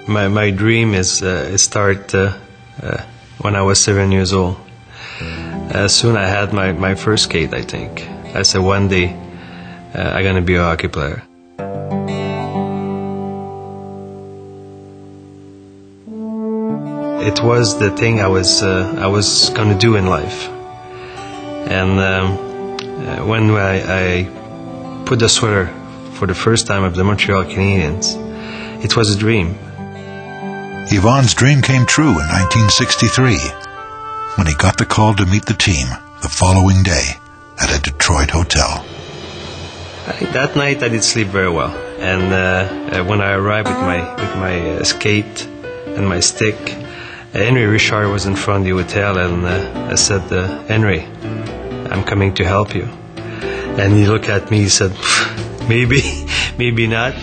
My dream is start when I was 7 years old. Soon I had my first skate, I think. I said one day I'm going to be a hockey player. It was the thing I was going to do in life. And when I put the sweater for the first time of the Montreal Canadiens, it was a dream. Yvon's dream came true in 1963 when he got the call to meet the team the following day at a Detroit hotel. That night I did sleep very well, and when I arrived with my skate and my stick, Henry Richard was in front of the hotel, and I said, Henry, I'm coming to help you. And he looked at me, he said, maybe not.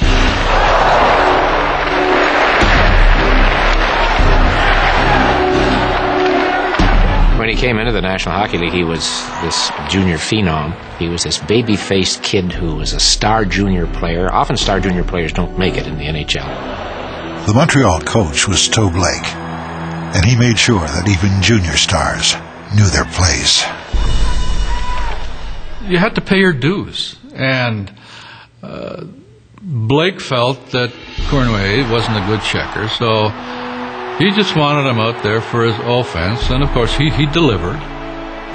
When he came into the National Hockey League, he was this junior phenom. He was this baby-faced kid who was a star junior player. Often star junior players don't make it in the NHL. The Montreal coach was Stowe Blake, and he made sure that even junior stars knew their place. You had to pay your dues, and Blake felt that Kurnway wasn't a good checker, so he just wanted him out there for his offense, and of course he delivered.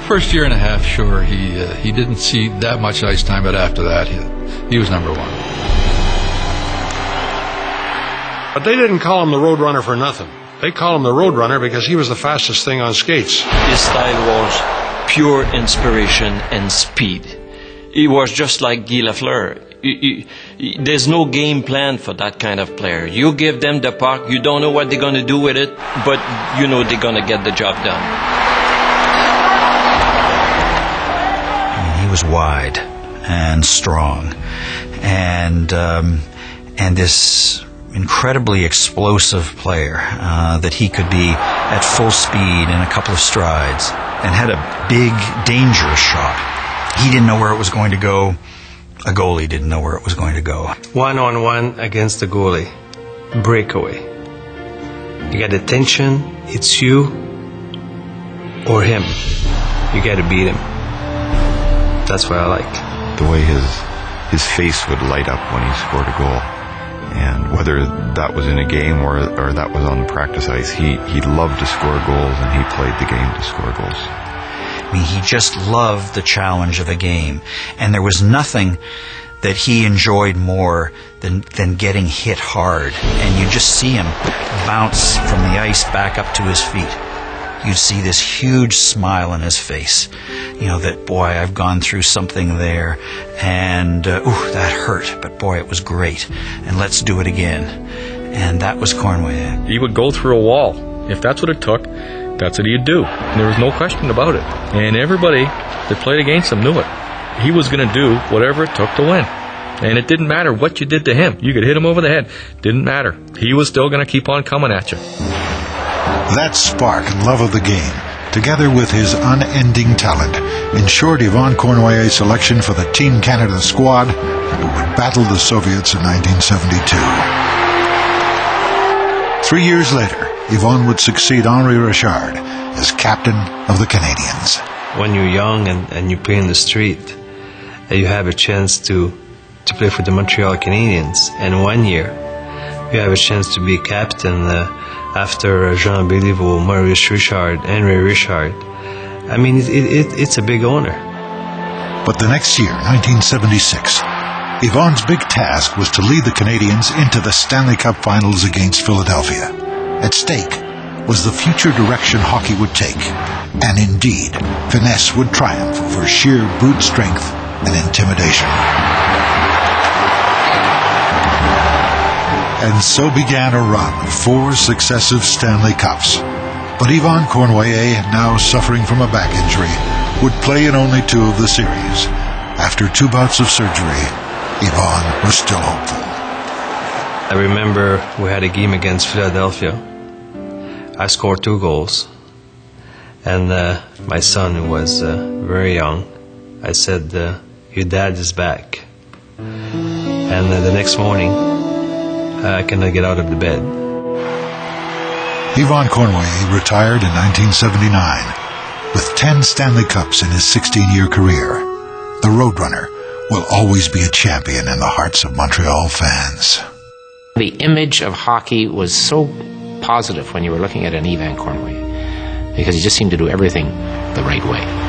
First year and a half, sure, he didn't see that much ice time, but after that he was number one. But they didn't call him the Roadrunner for nothing. They call him the Roadrunner because he was the fastest thing on skates. His style was pure inspiration and speed. He was just like Guy Lafleur. There's no game plan for that kind of player. You give them the puck, you don't know what they're going to do with it, but you know they're going to get the job done. He was wide and strong, and this incredibly explosive player that he could be at full speed in a couple of strides, and had a big, dangerous shot. He didn't know where it was going to go. A goalie didn't know where it was going to go. 1-on-1 against the goalie. Breakaway. You got attention, it's you or him. You got to beat him. That's what I like. The way his face would light up when he scored a goal. And whether that was in a game or that was on the practice ice, he loved to score goals, and he played the game to score goals. I mean, he just loved the challenge of a game, and there was nothing that he enjoyed more than getting hit hard. And you just see him bounce from the ice back up to his feet. You'd see this huge smile in his face, you know, that, boy, I've gone through something there, and that hurt, but boy, it was great, and let's do it again. And that was Kurnway. He would go through a wall. If that's what it took, that's what he'd do. And there was no question about it. And everybody that played against him knew it. He was going to do whatever it took to win. And it didn't matter what you did to him. You could hit him over the head. Didn't matter. He was still going to keep on coming at you. That spark and love of the game, together with his unending talent, ensured Iván Kurnуайе's selection for the Team Canada squad who would battle the Soviets in 1972. 3 years later, Iván would succeed Henri Richard as captain of the Canadiens. When you're young and you play in the street, you have a chance to play for the Montreal Canadiens. And 1 year, you have a chance to be captain after Jean Béliveau, Maurice Richard, Henri Richard. I mean, it's a big honor. But the next year, 1976, Iván's big task was to lead the Canadiens into the Stanley Cup Finals against Philadelphia. At stake was the future direction hockey would take, and indeed, finesse would triumph over sheer brute strength and intimidation. And so began a run of 4 successive Stanley Cups. But Iván Kurnуайе, now suffering from a back injury, would play in only 2 of the series. After 2 bouts of surgery, Iván was still hopeful. I remember we had a game against Philadelphia. I scored 2 goals. And my son, who was very young, I said, your dad is back. And the next morning, I cannot get out of the bed. Iván Kurnуайе retired in 1979. With 10 Stanley Cups in his 16-year career, the Roadrunner will always be a champion in the hearts of Montreal fans. The image of hockey was so positive when you were looking at an Iván Kurnуайе, because he just seemed to do everything the right way.